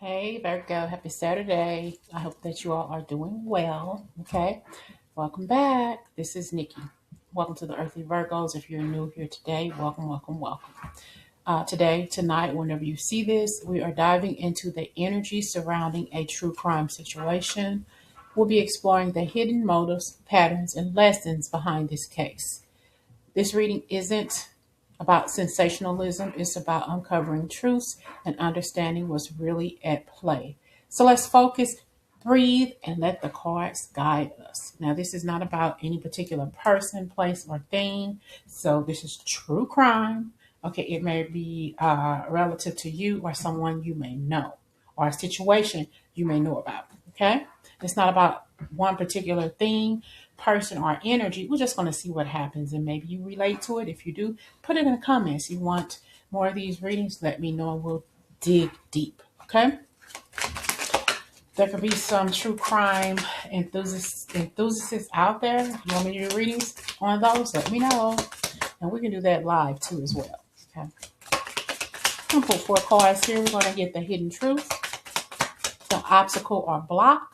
Hey Virgo, happy Saturday. I hope that you all are doing well. Okay, welcome back. This is Nikki. Welcome to the Earthly Virgos. If you're new here today, welcome, welcome, welcome. Tonight, whenever you see this, we are diving into the energy surrounding a true crime situation. We'll be exploring the hidden motives, patterns, and lessons behind this case. This reading isn't about sensationalism, it's about uncovering truths and understanding what's really at play. So let's focus, breathe, and let the cards guide us. Now, this is not about any particular person, place, or thing. So, this is true crime. Okay, it may be relative to you or someone you may know, or a situation you may know about. Okay, it's not about one particular thing, person, or energy. We're just going to see what happens, and maybe you relate to it. If you do, put it in the comments. You want more of these readings, let me know and we'll dig deep. Okay, there could be some true crime enthusiasts out there. If you want me to do readings on those, let me know, and we can do that live too as well. Okay, I'm gonna put 4 cards here. We're going to get the hidden truth, the obstacle or block,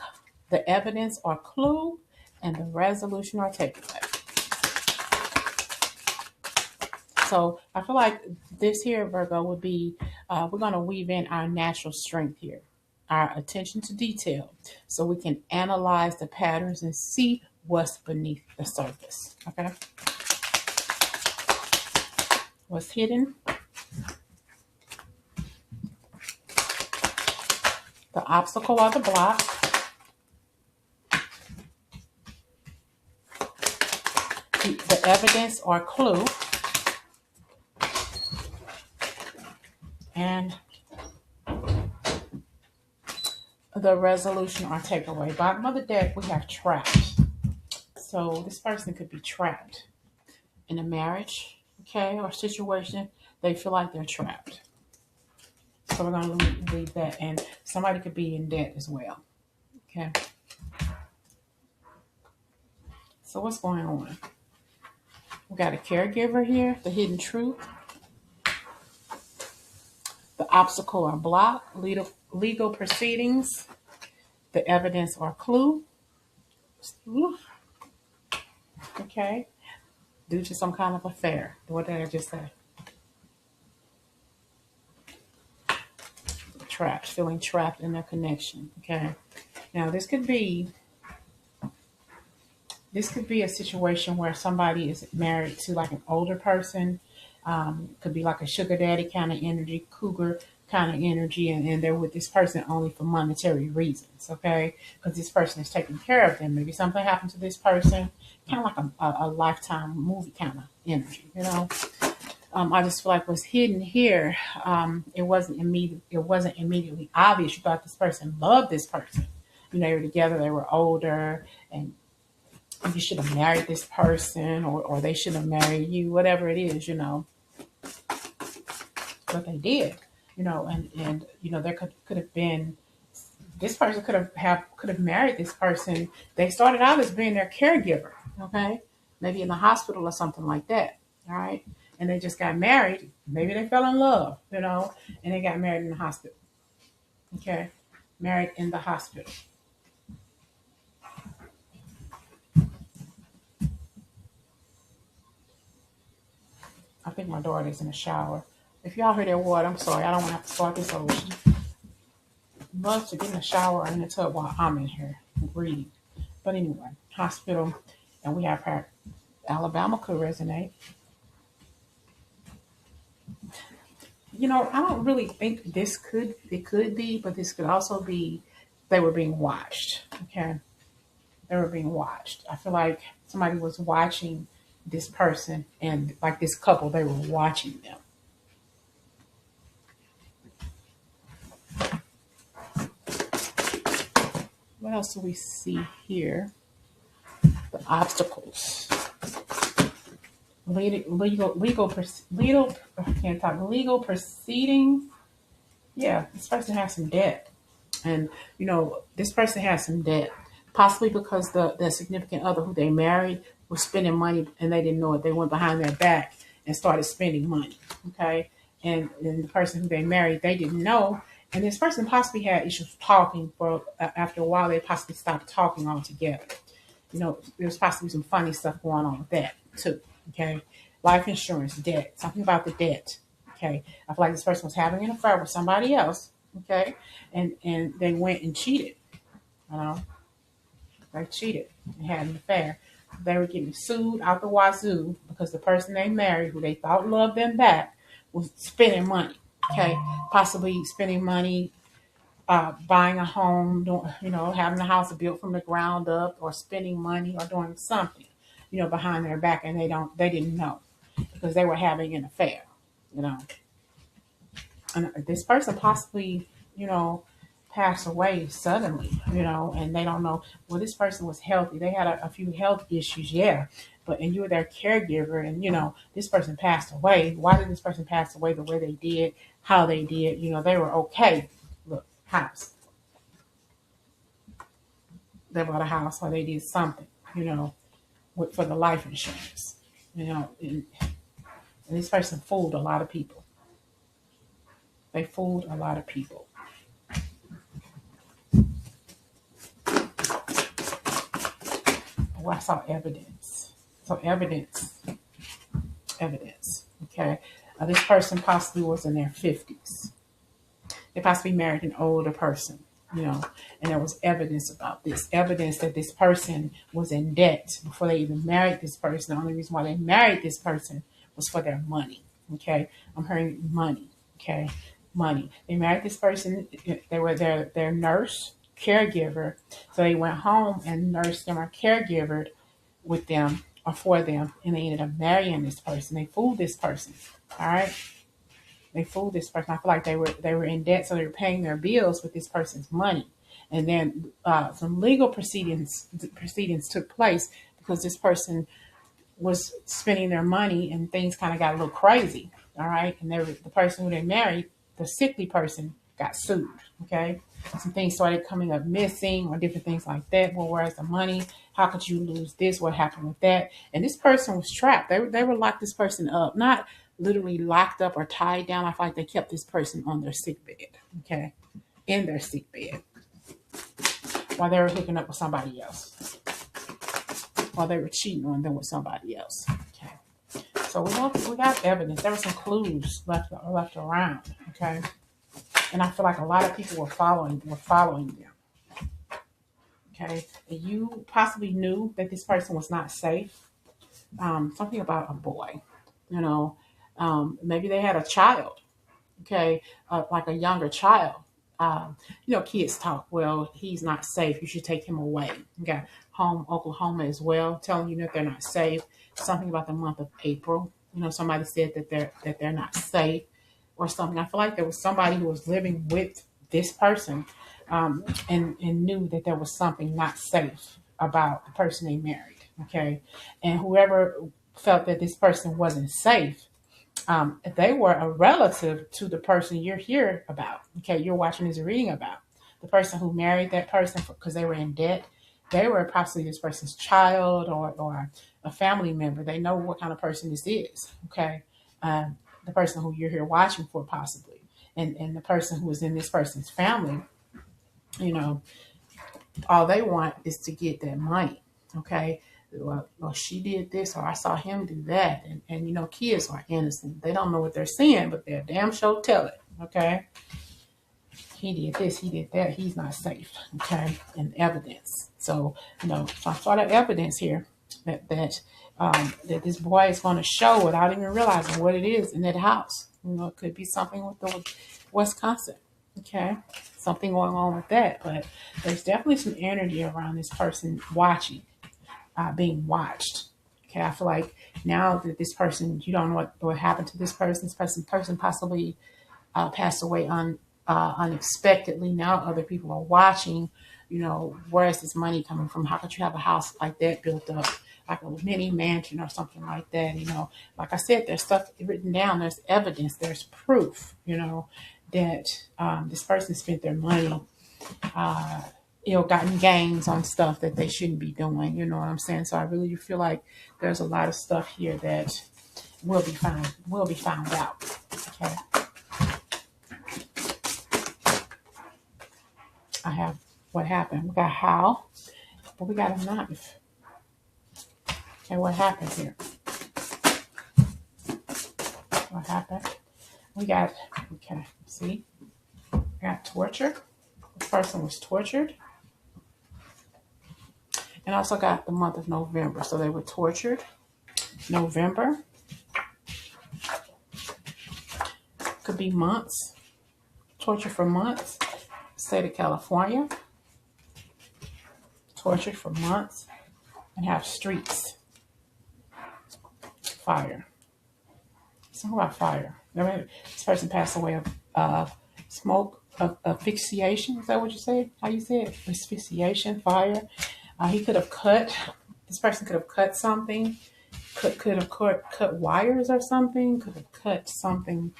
the evidence or clue, and the resolution or takeaway. So I feel like this here, Virgo, would be, we're going to weave in our natural strength here, our attention to detail, so we can analyze the patterns and see what's beneath the surface. Okay? What's hidden? The obstacle or the block. The evidence or clue. And the resolution or takeaway. Bottom of the deck, we have trapped. So this person could be trapped in a marriage, okay, or situation. They feel like they're trapped. So we're going to leave that. And somebody could be in debt as well. Okay. So what's going on? We got a caregiver here, the hidden truth, the obstacle or block, legal proceedings, the evidence or clue. Okay. Due to some kind of affair. What did I just say? Trapped, feeling trapped in their connection. Okay. Now this could be a situation where somebody is married to like an older person. Could be like a sugar daddy kind of energy, cougar kind of energy, and they're with this person only for monetary reasons, okay? Because this person is taking care of them. Maybe something happened to this person, kind of like a lifetime movie kind of energy, you know? I just feel like what's hidden here, it wasn't immediately obvious. You thought this person loved this person. You know, they were together, they were older, and you should have married this person, or they should have married you, whatever it is, you know. But they did, you know, and you know, there could have been, this person could have married this person. They started out as being their caregiver, okay? Maybe in the hospital or something like that, all right? And they just got married. Maybe they fell in love, you know, and they got married in the hospital, okay? Married in the hospital. I think my daughter's in the shower. If y'all hear that water, I'm sorry. I don't want to have to start this over. She loves to get in the shower or in the tub while I'm in here reading. But anyway, hospital, and we have her. Alabama could resonate. You know, I don't really think it could be, but this could also be they were being watched. Okay. They were being watched. I feel like somebody was watching this person, and like this couple, they were watching them. What else do we see here? The obstacles. Legal proceedings. Yeah, this person has some debt. And, you know, this person has some debt. Possibly because the significant other who they married was spending money and they didn't know it. They went behind their back and started spending money. Okay. And the person who they married, they didn't know. And this person possibly had issues talking for, after a while, they possibly stopped talking altogether. You know, there's possibly some funny stuff going on with that too. Okay. Life insurance, debt, something about the debt. Okay. I feel like this person was having an affair with somebody else. Okay. And they went and cheated. You know, they cheated and had an affair. They were getting sued out the wazoo because the person they married, who they thought loved them back, was spending money. Okay. Possibly spending money, buying a home, you know, having a house built from the ground up, or spending money, or doing something, you know, behind their back, and they didn't know because they were having an affair, you know. And this person possibly, you know, passed away suddenly, you know, and they don't know. Well, this person was healthy. They had a few health issues, yeah, and you were their caregiver, and you know, this person passed away. Why did this person pass away the way they did, how they did? You know, they were okay. Look, house. They bought a house, or they did something, you know, for the life insurance, you know. And this person fooled a lot of people. They fooled a lot of people. Oh, I saw evidence. So evidence. Okay. This person possibly was in their 50s. They possibly married an older person, you know, and there was evidence about this. Evidence that this person was in debt before they even married this person. The only reason why they married this person was for their money. Okay. I'm hearing money. Okay. Money. They married this person. They were their nurse, caregiver. So they went home and nursed them or caregivered with them or for them, and they ended up marrying this person. They fooled this person. All right. They fooled this person. I feel like they were in debt, so they were paying their bills with this person's money. And then some legal proceedings took place because this person was spending their money, and things kind of got a little crazy. All right. And the person who they married, the sickly person, got sued. Okay. Some things started coming up missing, or different things like that. Well, where's the money? How could you lose this? What happened with that? And this person was trapped. They were locked this person up, not literally locked up or tied down. I feel like they kept this person on their sick bed. Okay. In their sick bed while they were hooking up with somebody else, while they were cheating on them with somebody else. Okay. So we got evidence. There were some clues left around. Okay. And I feel like a lot of people were following them. Okay. And you possibly knew that this person was not safe. Something about a boy, you know, maybe they had a child. Okay. Like a younger child. You know, kids talk, well, he's not safe. You should take him away. You got home, Oklahoma as well, telling you that they're not safe. Something about the month of April. You know, somebody said that they're not safe or something. I feel like there was somebody who was living with this person, and knew that there was something not safe about the person they married. Okay. And whoever felt that this person wasn't safe, they were a relative to the person you're here about. Okay, you're watching this reading about. The person who married that person because they were in debt, they were possibly this person's child or a family member. They know what kind of person this is. Okay, the person who you're here watching for possibly, and the person who is in this person's family, you know, all they want is to get that money. Okay. Well, she did this, or I saw him do that. And you know, kids are innocent. They don't know what they're seeing, but they're damn sure tell it. Okay. He did this, he did that. He's not safe. Okay. And evidence. So, you know, some sort of evidence here that this boy is going to show without even realizing what it is in that house. You know, it could be something with the Wisconsin. Okay. Something going on with that. But there's definitely some energy around this person watching. Being watched. Okay, I feel like now that this person, you don't know what happened to this person. This person possibly passed away unexpectedly. Now other people are watching. You know, where is this money coming from? How could you have a house like that built up, like a mini mansion or something like that? You know, like I said, there's stuff written down. There's evidence. There's proof. You know, that this person spent their money. Ill-gotten gains on stuff that they shouldn't be doing. You know what I'm saying? So I really feel like there's a lot of stuff here that will be found out. Okay. I have what happened. We got how, but we got a knife. Okay, what happened here? What happened? We got, okay, see? We got torture. This person was tortured. And also got the month of November. So they were tortured. November. Could be months. Tortured for months. State of California. Tortured for months. And have streets. Fire. Something about fire. This person passed away of smoke, of asphyxiation. Is that what you say? How you say it? Asphyxiation, fire. He could have cut. This person could have cut something. Could have cut wires or something. Could have cut something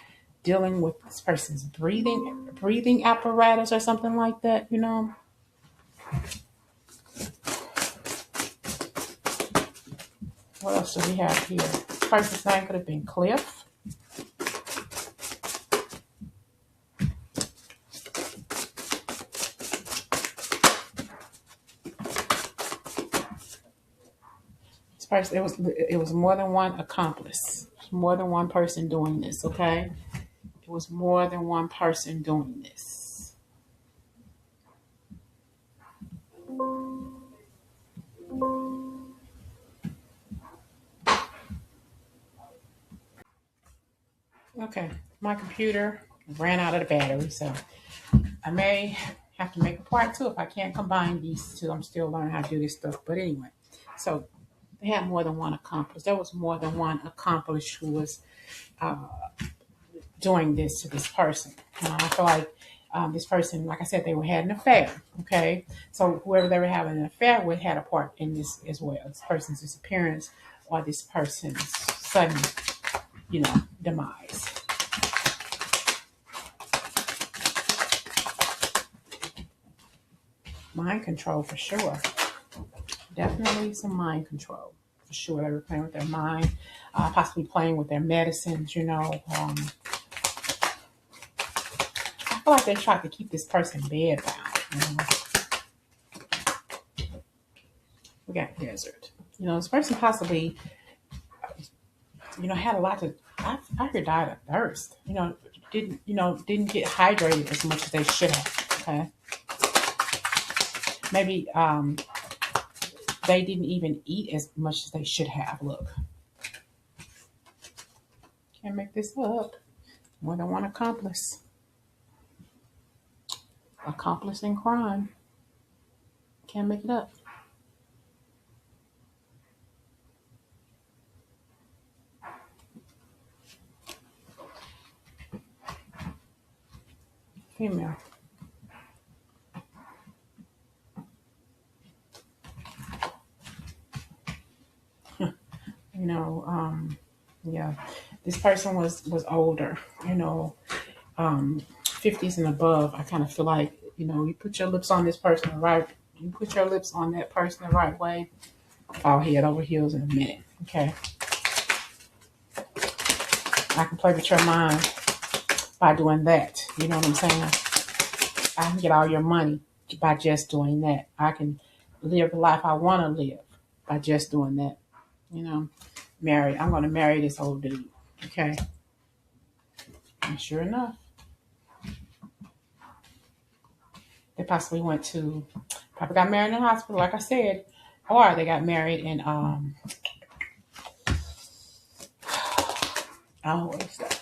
dealing with this person's breathing apparatus or something like that. You know. What else do we have here? This person's name could have been Cliff. Person, it was more than one accomplice. More than one person doing this, okay? It was more than one person doing this. Okay, my computer ran out of the battery, so I may have to make a part 2 if I can't combine these two. I'm still learning how to do this stuff, but anyway. So they had more than one accomplice. There was more than one accomplice who was doing this to this person. I feel like this person, like I said, they had an affair. Okay, so whoever they were having an affair with had a part in this as well. This person's disappearance or this person's sudden, demise. Mind control for sure. Definitely some mind control for sure. They were playing with their mind, possibly playing with their medicines. I feel like they tried to keep this person bedbound. We got desert. This person possibly, had a lot to. I heard died of thirst. Didn't get hydrated as much as they should have. Okay. Maybe they didn't even eat as much as they should have. Look. Can't make this up. More than one accomplice. Accomplice in crime. Can't make it up. Female. Yeah, this person was older, 50s and above. I kind of feel like, you put your lips on this person you put your lips on that person the right way, fall head over heels in a minute. Okay. I can play with your mind by doing that. You know what I'm saying? I can get all your money by just doing that. I can live the life I want to live by just doing that. I'm going to marry this old dude. Okay. And sure enough, they possibly probably got married in the hospital, like I said, or they got married in, what is that?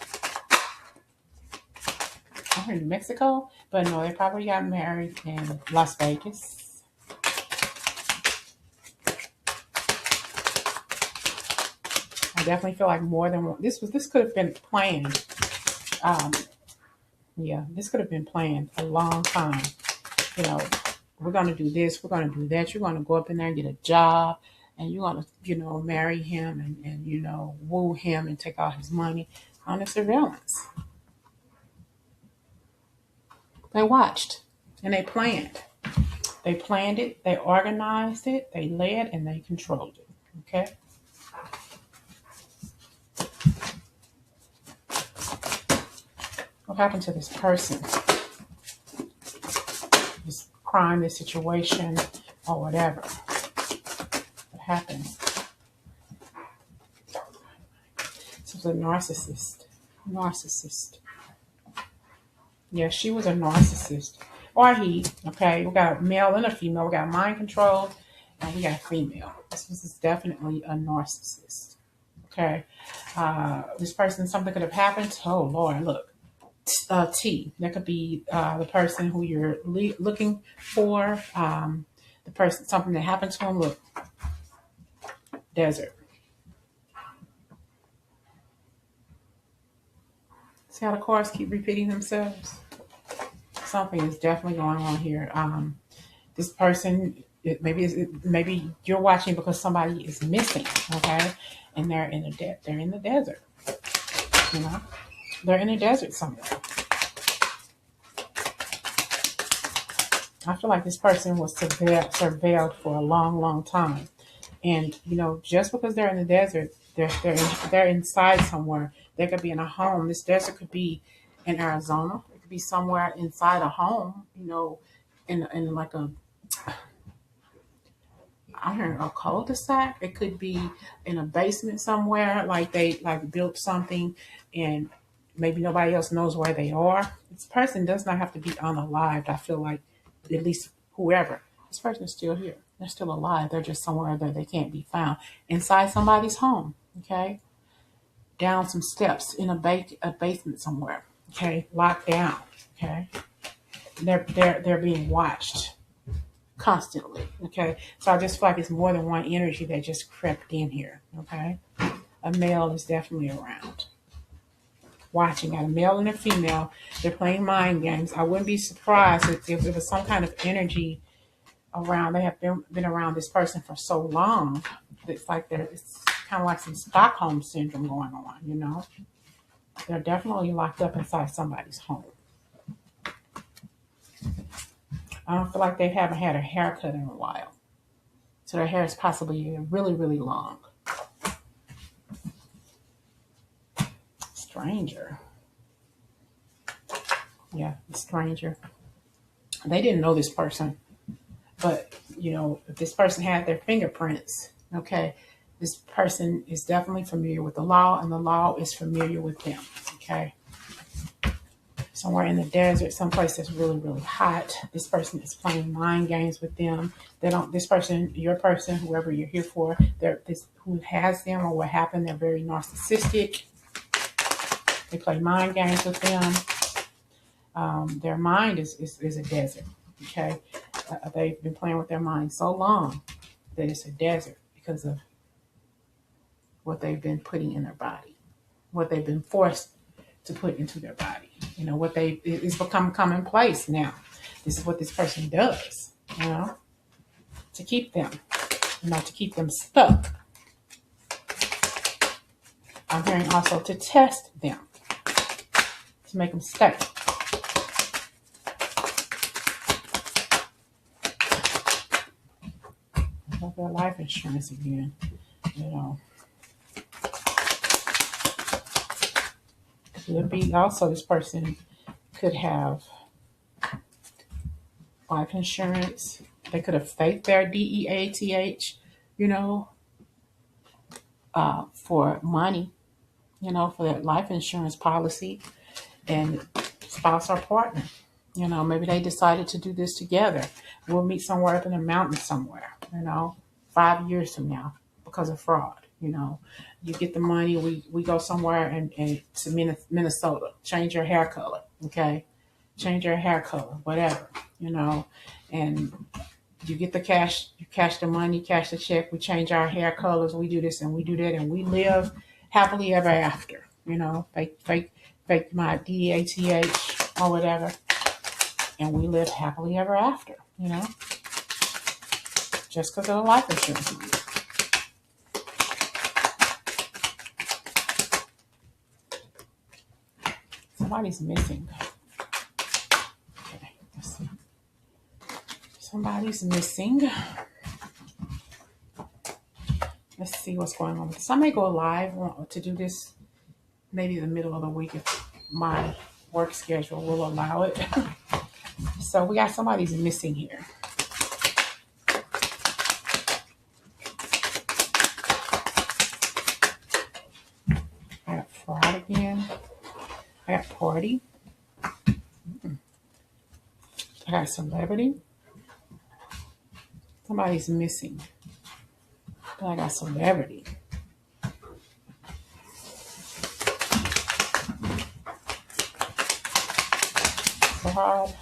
I heard New Mexico, but no, they probably got married in Las Vegas. I definitely feel like more than one. This could have been planned. This could have been planned a long time. We're going to do this. We're going to do that. You're going to go up in there and get a job. And you're going to, marry him and woo him and take all his money on the surveillance. They watched and they planned. They planned it. They organized it. They led and they controlled it. Okay. What happened to this person? crime, this situation, or whatever. What happened? This was a narcissist. Narcissist. Yeah, she was a narcissist. Or he. Okay, we got a male and a female. We got mind control, and we got a female. This is definitely a narcissist. Okay. This person, something could have happened. Oh, Lord, look. T. That could be the person who you're looking for. The person, something that happened to him. Look. Desert. See how the cards keep repeating themselves? Something is definitely going on here. This person, maybe you're watching because somebody is missing, okay? And they're in the desert. You know, they're in a desert somewhere. I feel like this person was surveilled for a long, long time. And, you know, just because they're in the desert, they're inside somewhere. They could be in a home. This desert could be in Arizona. It could be somewhere inside a home, you know, in like a cul-de-sac. It could be in a basement somewhere, like they built something and maybe nobody else knows where they are. This person does not have to be unalived. I feel like, at least whoever. This person is still here. They're still alive. They're just somewhere that they can't be found. Inside somebody's home, okay? Down some steps in a basement somewhere, okay? Locked down, okay? They're being watched constantly, okay? So I just feel like it's more than one energy that just crept in here, okay? A male is definitely around. Watching. Got a male and a female. They're playing mind games. I wouldn't be surprised if there was some kind of energy around. They have been around this person for so long. It's like it's kind of like some Stockholm syndrome going on, you know. They're definitely locked up inside somebody's home. I don't feel like they haven't had a haircut in a while. So their hair is possibly really, really long. Stranger. Yeah, stranger. They didn't know this person. But, you know, if this person had their fingerprints, okay, this person is definitely familiar with the law, and the law is familiar with them, okay? Somewhere in the desert, someplace that's really, really hot. This person is playing mind games with them. This person, your person, whoever you're here for, who has them or what happened, they're very narcissistic. They play mind games with them. Their mind is a desert, okay? They've been playing with their mind so long that it's a desert because of what they've been putting in their body, what they've been forced to put into their body. You know, it's become commonplace now. This is what this person does, you know, to keep them, to keep them stuck. I'm hearing also to test them, to make them stay. Their life insurance again, you know. Could be also this person could have life insurance. They could have faked their DEATH, you know, for money, you know, for their life insurance policy, and spouse or partner. You know, maybe they decided to do this together. We'll meet somewhere up in the mountains somewhere, you know, 5 years from now because of fraud. You know, you get the money, we go somewhere and to Minnesota, change your hair color, okay? Change your hair color, whatever, you know, and you get the cash, you cash the money, cash the check, we change our hair colors, we do this and we do that, and we live happily ever after, you know, fake my DATH or whatever, and we live happily ever after, you know, just because of the life insurance. Somebody's missing. Okay, let's see. Somebody's missing. Let's see what's going on. So I may go live to do this maybe the middle of the week if my work schedule will allow it. So we got somebody's missing here. I got fraud again. I got party. I got celebrity. Somebody's missing. But I got celebrity. Fraud.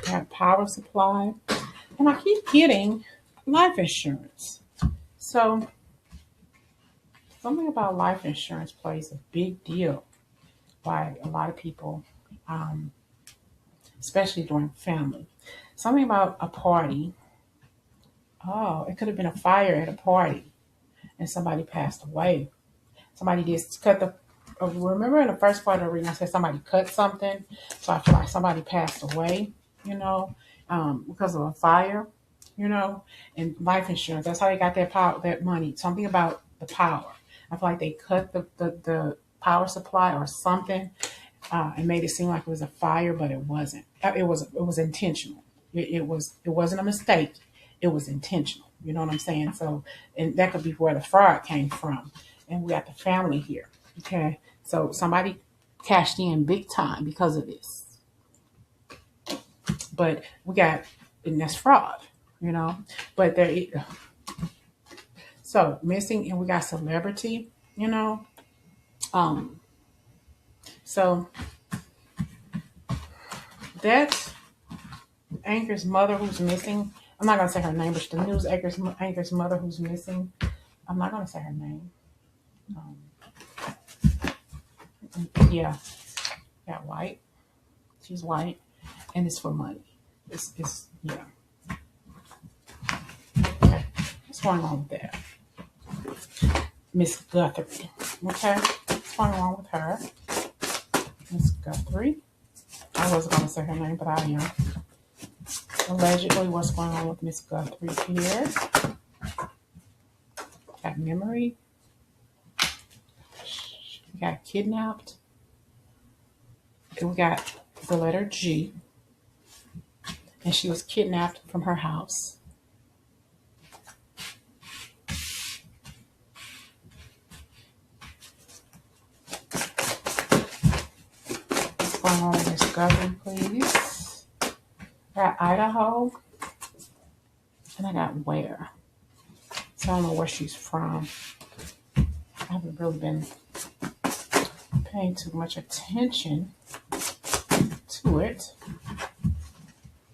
I got power supply. And I keep getting life insurance. So something about life insurance plays a big deal by a lot of people, especially during family. Something about a party. Oh, it could have been a fire at a party and somebody passed away. Somebody just cut the. Remember in the first part of the reading, I said somebody cut something. So I feel like somebody passed away, because of a fire, and life insurance. That's how they got that money. Something about the power. I feel like they cut the power supply or something and made it seem like it was a fire, but it wasn't. It was intentional. It wasn't a mistake. It was intentional. You know what I'm saying? So, and that could be where the fraud came from. And we got the family here. Okay, so somebody cashed in big time because of this. But we got, and that's fraud. But there. So missing, and we got celebrity. So that's Anchor's mother who's missing. I'm not gonna say her name, but the news Anchor's mother who's missing. I'm not gonna say her name. Yeah, white. She's white, and it's for money. It's yeah. Okay, what's going on with that? Miss Guthrie. Okay, what's going on with her? Miss Guthrie. I wasn't gonna say her name, but I am. Allegedly, what's going on with Miss Guthrie here? Got memory. We got kidnapped. And we got the letter G. And she was kidnapped from her house. What's going on with Miss Guthrie, please? I got Idaho. And I got where. So I don't know where she's from. I haven't really been paying too much attention to it.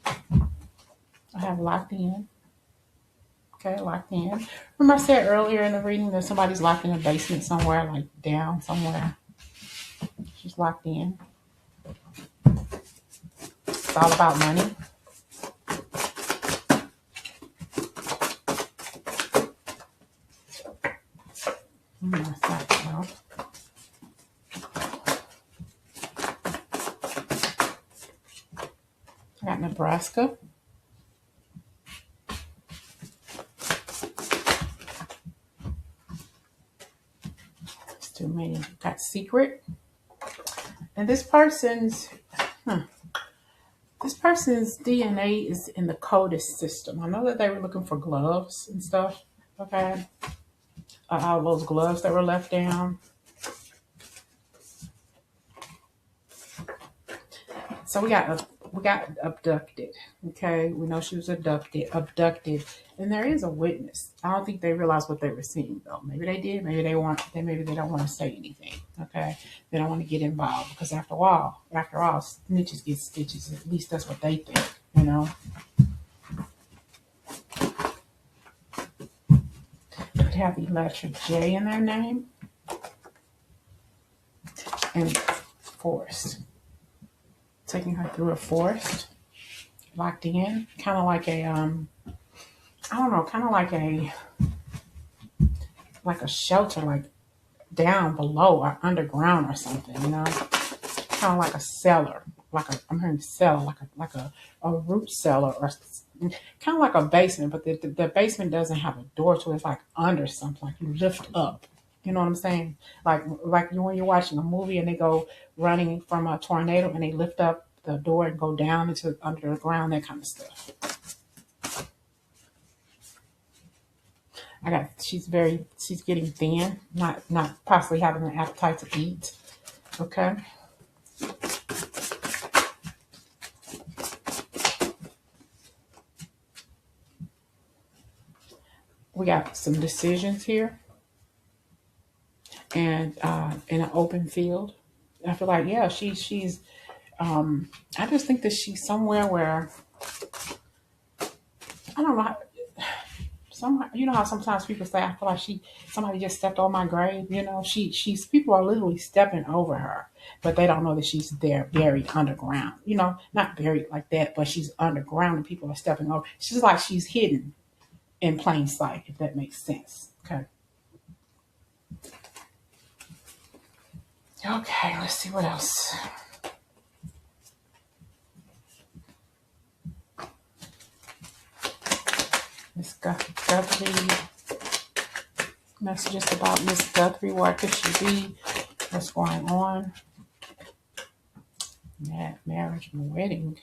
I have locked in. Okay, locked in. Remember I said earlier in the reading that somebody's locked in a basement somewhere, like down somewhere. She's locked in. It's all about money. That's not well. I got Nebraska. It's too many. Got secret. And this person's DNA is in the CODIS system. I know that they were looking for gloves and stuff. Okay. All those gloves that were left down. So we got abducted. Okay, we know she was abducted, and there is a witness. I don't think they realized what they were seeing though. Maybe they did. Maybe they weren't. Maybe they don't want to say anything. Okay, they don't want to get involved because after all, snitches get stitches. At least that's what they think. Could have the letter J in their name and forest. Taking her through a forest, locked in, kind of like a, I don't know, kind of like a shelter, like down below or underground or something, kind of like a cellar, I'm hearing cellar, like a root cellar or kind of like a basement, but the basement doesn't have a door to it. It's like under something, like you lift up. You know what I'm saying? Like you when you're watching a movie and they go running from a tornado and they lift up the door and go down into under the ground, that kind of stuff. She's getting thin, not possibly having an appetite to eat. Okay. We got some decisions here, and in an open field. I feel like, yeah, she's. I just think that she's somewhere where I don't know. You know how sometimes people say, I feel like somebody just stepped on my grave. You know, she's people are literally stepping over her, but they don't know that she's there, buried underground. You know, not buried like that, but she's underground and people are stepping over. She's like she's hidden in plain sight, if that makes sense. Okay. Okay, let's see what else. Miss Guthrie. Messages about Miss Guthrie. Where could she be? What's going on? Marriage and wedding.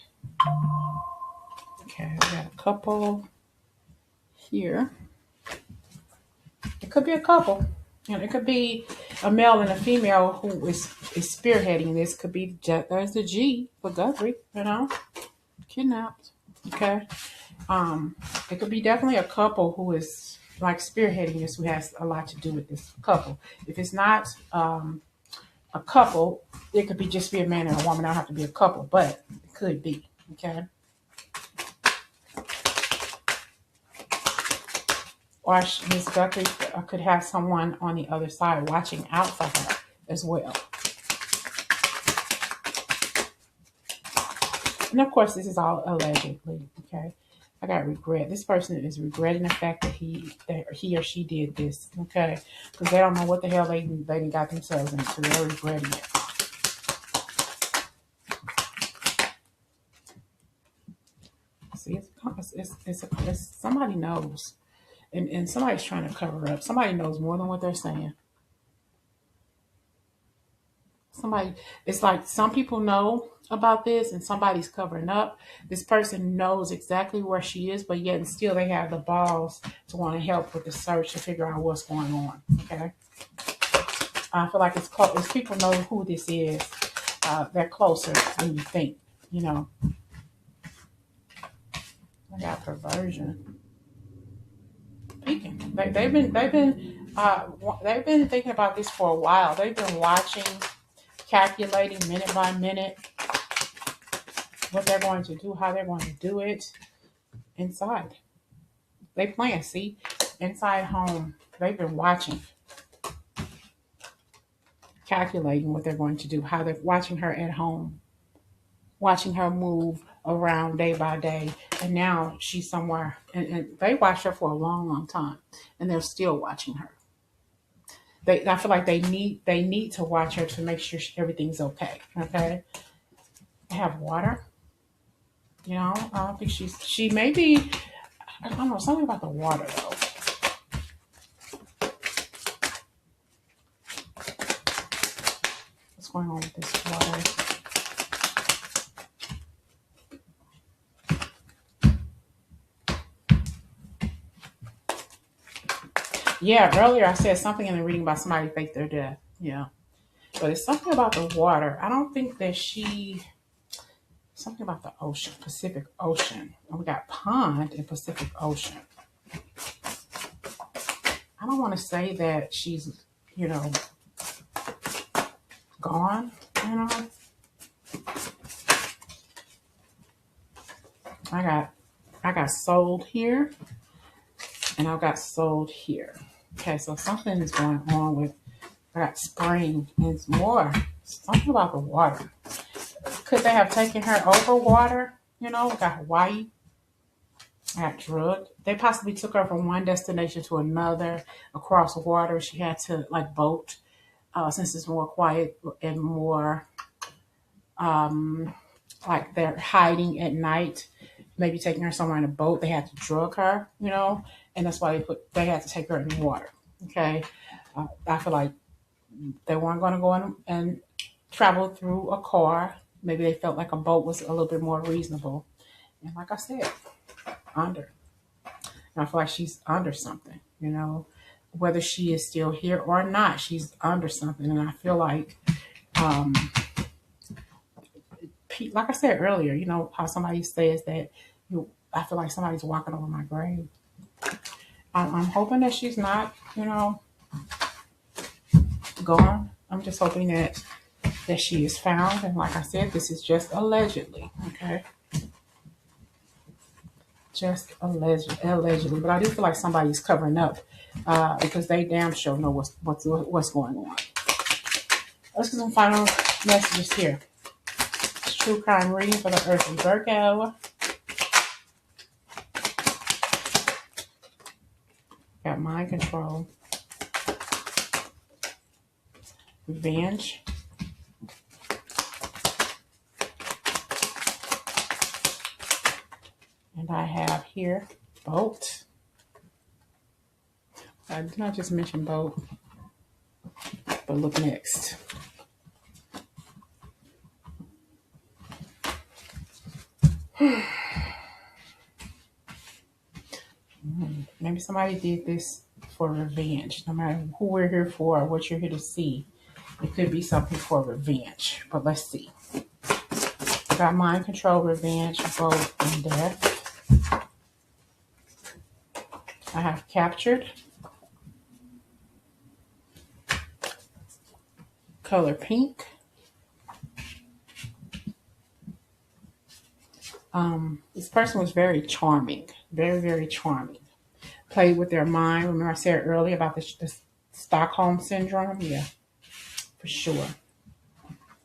Okay, we got a couple here. It could be a couple. You know, it could be a male and a female who is spearheading this. Could be there's the G for Guthrie. You know, kidnapped. Okay. It could be definitely a couple who is like spearheading this, who has a lot to do with this couple. If it's not a couple, it could just be a man and a woman. It don't have to be a couple, but it could be. Okay. Or Miss Guthrie could have someone on the other side watching out for her as well. And of course, this is all allegedly. Okay. I got regret. This person is regretting the fact that he or she did this. Okay. Because they don't know what the hell they got themselves into. They're regretting it. See, it's somebody knows. And somebody's trying to cover up. Somebody knows more than what they're saying. It's like some people know about this and somebody's covering up. This person knows exactly where she is, but yet and still they have the balls to want to help with the search to figure out what's going on. Okay. I feel like it's close. If people know who this is, they're closer than you think, you know. I got perversion. Speaking. They've been thinking about this for a while. They've been watching, calculating minute by minute what they're going to do, how they're going to do it inside. They plan, see? Inside home. They've been watching, calculating what they're going to do, how they're watching her at home, watching her move around day by day. And now she's somewhere. And they watched her for a long, long time. And they're still watching her. I feel like they need to watch her to make sure everything's okay. Okay. They have water. You know, I don't think she may be, I don't know, something about the water though. What's going on with this water? Yeah, earlier I said something in the reading about somebody faked their death. Yeah. But it's something about the water. I don't think that something about the ocean, Pacific Ocean. And we got pond and Pacific Ocean. I don't want to say that she's, you know, gone, you know. I got sold here and I got sold here. Okay, so something is going on with, I got spring and it's more, something about the water. Could they have taken her over water? You know, we got Hawaii. I got drugged. They possibly took her from one destination to another across the water. She had to like boat since it's more quiet and more like they're hiding at night. maybe taking her somewhere in a boat. They had to drug her, you know, and that's why they had to take her in the water. Okay, I feel like they weren't going to go in and travel through a car. Maybe they felt like a boat was a little bit more reasonable. And like I said, under. And I feel like she's under something, you know, whether she is still here or not, she's under something. And I feel like, like I said earlier, you know, how somebody says that I feel like somebody's walking over my grave. I'm hoping that she's not, you know, gone. I'm just hoping that she is found. And like I said, this is just allegedly, okay? Just allegedly. But I do feel like somebody's covering up because they damn sure know what's going on. Let's get some final messages here. It's true crime reading for the Earth and Virgo. Got mind control. Revenge. And I have here boat. I did not just mention boat, but look next. Maybe somebody did this for revenge. No matter who we're here for or what you're here to see, it could be something for revenge. But let's see. Got mind control, revenge, boat, and death. I have captured. Color pink. This person was very charming. Very, very charming. Played with their mind. Remember I said earlier about the Stockholm Syndrome? Yeah, for sure.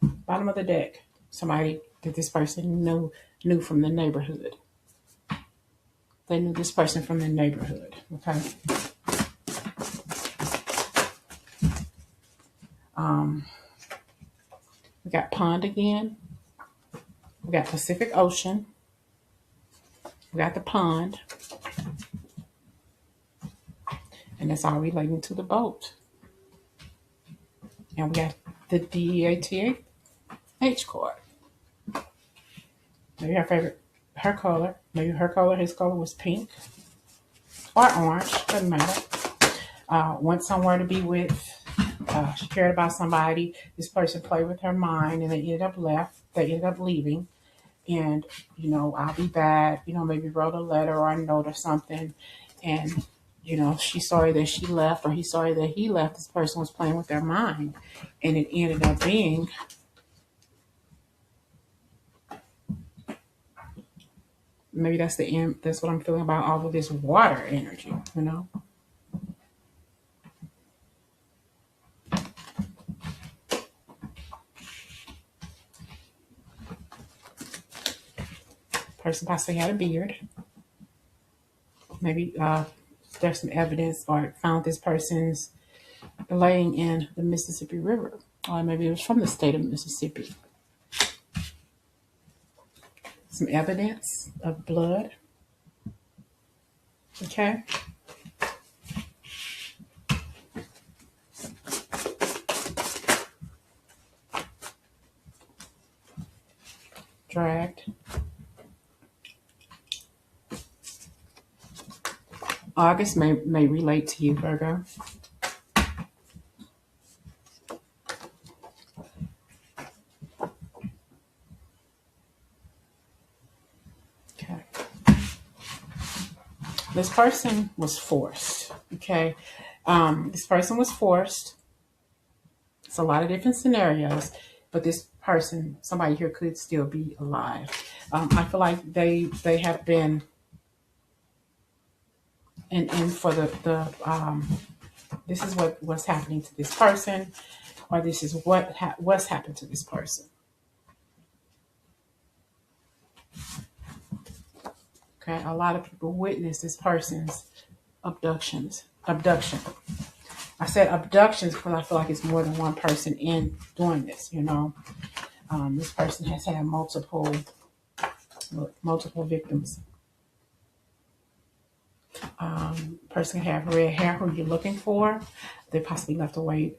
Bottom of the deck. Somebody that this person knew from the neighborhood. They knew this person from the neighborhood. Okay. We got pond again. We got Pacific Ocean. We got the pond. And that's all relating to the boat. And we got the DEATH card. Maybe her color, his color was pink or orange, doesn't matter. Went somewhere to be with, she cared about somebody. This person played with her mind and they ended up leaving. And, you know, I'll be back, you know, maybe wrote a letter or a note or something. And, you know, she's sorry that she left or he's sorry that he left. This person was playing with their mind. And it ended up being maybe that's the end. That's what I'm feeling about all of this water energy, you know? Person possibly had a beard. Maybe there's some evidence or found this person's laying in the Mississippi River. Or maybe it was from the state of Mississippi. Some evidence of blood. Okay. Dragged. August may relate to you, Virgo. Okay. This person was forced. Okay. This person was forced. It's a lot of different scenarios, but this person, somebody here could still be alive. I feel like they have been, and for this is what's happening to this person, or this is what's happened to this person. Okay, a lot of people witness this person's abduction. I said abductions because I feel like it's more than one person in doing this, you know. This person has had multiple victims. Person can have red hair who you're looking for. They possibly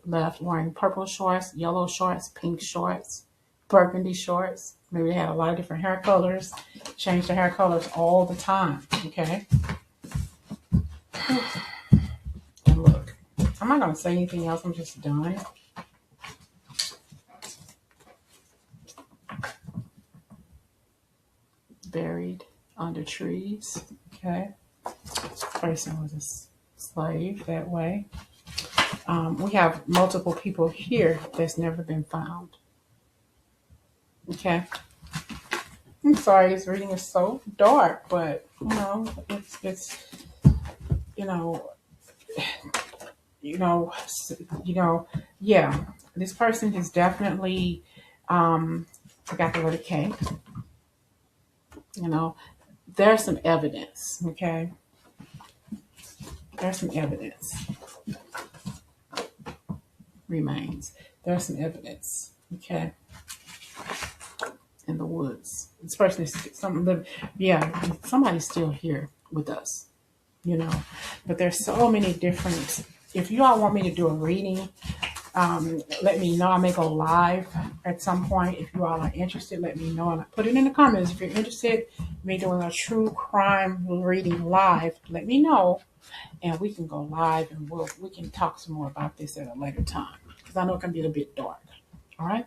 left wearing purple shorts, yellow shorts, pink shorts, burgundy shorts. Maybe they had a lot of different hair colors. Change the hair colors all the time. Okay. And look, I'm not going to say anything else. I'm just done. Buried under trees. Okay. Person was a slave that way. We have multiple people here that's never been found. Okay. I'm sorry, this reading is so dark, but it's yeah. This person is definitely forgot the letter K. There's some evidence. Okay. There's some evidence. Remains. There's some evidence. Okay. In the woods. This person is somebody's still here with us. But there's so many different. If you all want me to do a reading, let me know. I may go live at some point. If you all are interested, let me know. And put it in the comments. If you're interested in me doing a true crime reading live, let me know. And we can go live and we can talk some more about this at a later time. Because I know it can be a bit dark. All right.